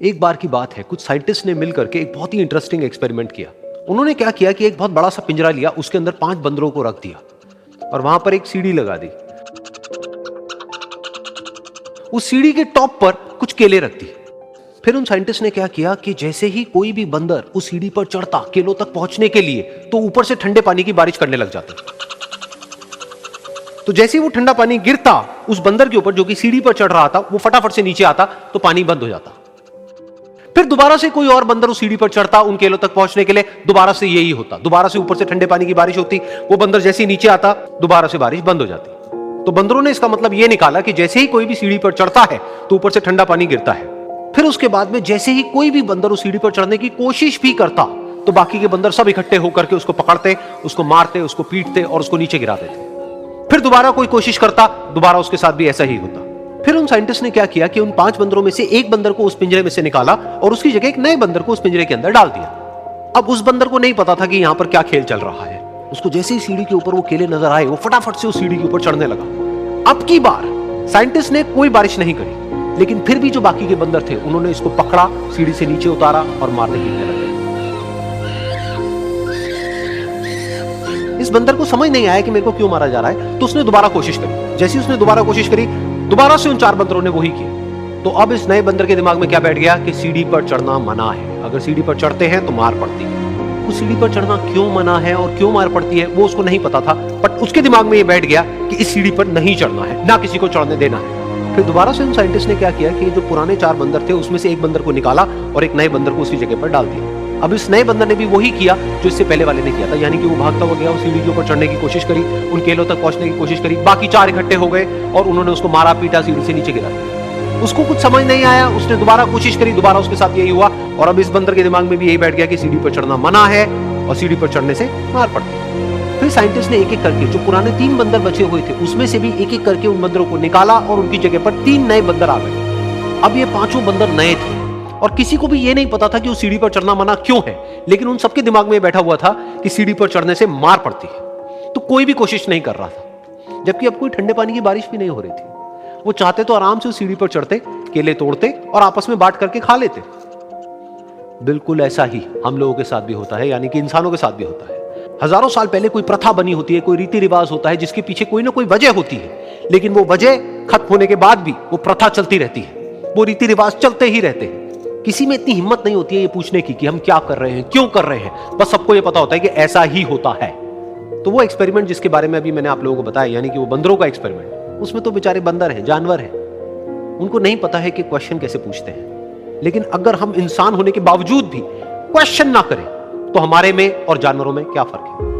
एक बार की बात है, कुछ साइंटिस्ट ने मिलकर के एक बहुत ही इंटरेस्टिंग एक्सपेरिमेंट किया। उन्होंने क्या किया कि एक बहुत बड़ा सा पिंजरा लिया, उसके अंदर 5 बंदरों को रख दिया और वहां पर एक सीढ़ी लगा दी। उस सीढ़ी के टॉप पर कुछ केले रख दी। फिर उन साइंटिस्ट ने क्या किया कि जैसे ही कोई भी बंदर उस सीढ़ी पर चढ़ता केलों तक पहुंचने के लिए, तो ऊपर से ठंडे पानी की बारिश करने लग जाता। तो जैसे ही वो ठंडा पानी गिरता उस बंदर के ऊपर जो कि सीढ़ी पर चढ़ रहा था, वो फटाफट से नीचे आता तो पानी बंद हो जाता। फिर दोबारा से कोई और बंदर उस सीढ़ी पर चढ़ता उन केलों तक पहुंचने के लिए, दोबारा से यही होता। दोबारा से ऊपर से ठंडे पानी की बारिश होती, वो बंदर जैसे ही नीचे आता दोबारा से बारिश बंद हो जाती। तो बंदरों ने इसका मतलब यह निकाला कि जैसे ही कोई भी सीढ़ी पर चढ़ता है तो ऊपर से ठंडा पानी गिरता है। फिर उसके बाद में जैसे ही कोई भी बंदर उस सीढ़ी पर चढ़ने की कोशिश भी करता तो बाकी के बंदर सब इकट्ठे होकर के उसको पकड़ते, उसको मारते, उसको पीटते और उसको नीचे गिरा देते। फिर दोबारा कोई कोशिश करता, दोबारा उसके साथ भी ऐसा ही होता। फिर उन साइंटिस्ट ने क्या किया कि उन 5 बंदरों में से एक बंदर को उस पिंजरे में से निकाला और उसकी जगह एक नए बंदर को उस पिंजरे के अंदर डाल दिया। अब उस बंदर को नहीं पता था कि यहां पर क्या खेल चल रहा है। उसको जैसे ही सीढ़ी के ऊपर वो केले नजर आए, वो फटाफट से उस सीढ़ी के ऊपर चढ़ने लगा। अब की बार साइंटिस्ट ने कोई बारिश नहीं करी, लेकिन फिर भी जो बाकी के बंदर थे उन्होंने इसको पकड़ा, सीढ़ी से नीचे उतारा और मारने पीटने लगे। इस बंदर को समझ नहीं आया कि मेरे को क्यों मारा जा रहा है, तो उसने दोबारा कोशिश करी। जैसे ही उसने दोबारा कोशिश करी, दोबारा से उन 4 बंदरों ने वही किया। तो अब इस नए बंदर के दिमाग में क्या बैठ गया कि सीढ़ी पर चढ़ना मना है, अगर सीढ़ी पर चढ़ते हैं तो मार पड़ती है। उस सीढ़ी पर चढ़ना क्यों मना है और क्यों मार पड़ती है वो उसको नहीं पता था, बट उसके दिमाग में ये बैठ गया कि इस सीढ़ी पर नहीं चढ़ना है, ना किसी को चढ़ने देना है। फिर दोबारा से उन साइंटिस्ट ने क्या किया कि जो पुराने 4 बंदर थे उसमें से एक बंदर को निकाला और एक नए बंदर को उसी जगह पर डाल दिया। अब इस नए बंदर ने भी वही किया जो इससे पहले वाले ने किया था, यानी कि वो भागता हुआ गया, उस सीढ़ी के ऊपर चढ़ने की कोशिश करी, उन केलों तक पहुंचने की कोशिश करी। बाकी 4 इकट्ठे हो गए और उन्होंने उसको मारा पीटा, सीढ़ी से नीचे गिरा दिया। उसको कुछ समझ नहीं आया, उसने दोबारा कोशिश करी, दोबारा उसके साथ यही हुआ। और अब इस बंदर के दिमाग में भी यही बैठ गया कि सीढ़ी पर चढ़ना मना है और सीढ़ी पर चढ़ने से मार पड़ती है। फिर साइंटिस्ट ने एक एक करके जो पुराने 3 बंदर बचे हुए थे उसमें से भी एक एक करके उन बंदरों को निकाला और उनकी जगह पर 3 नए बंदर आ गए। अब ये 5 बंदर नए थे और किसी को भी ये नहीं पता था कि उस सीढ़ी पर चढ़ना मना क्यों है, लेकिन उन सबके दिमाग में बैठा हुआ था कि सीढ़ी पर चढ़ने से मार पड़ती है। तो कोई भी कोशिश नहीं कर रहा था, जबकि अब कोई ठंडे पानी की बारिश भी नहीं हो रही थी। वो चाहते तो आराम से उस सीढ़ी पर चढ़ते, केले तोड़ते और आपस में बांट करके खा लेते। बिल्कुल ऐसा ही हम लोगों के साथ भी होता है, यानी कि इंसानों के साथ भी होता है। हजारों साल पहले कोई प्रथा बनी होती है, कोई रीति रिवाज होता है जिसके पीछे कोई ना कोई वजह होती है, लेकिन वो वजह खत्म होने के बाद भी वो प्रथा चलती रहती है, वो रीति रिवाज चलते ही रहते हैं। किसी में इतनी हिम्मत नहीं होती है ये पूछने की कि हम क्या कर रहे हैं, क्यों कर रहे हैं, बस सबको ये पता होता है कि ऐसा ही होता है। तो वो एक्सपेरिमेंट जिसके बारे में अभी मैंने आप लोगों को बताया, यानी कि वो बंदरों का एक्सपेरिमेंट, उसमें तो बेचारे बंदर हैं, जानवर हैं, उनको नहीं पता है कि क्वेश्चन कैसे पूछते हैं। लेकिन अगर हम इंसान होने के बावजूद भी क्वेश्चन ना करें तो हमारे में और जानवरों में क्या फर्क है।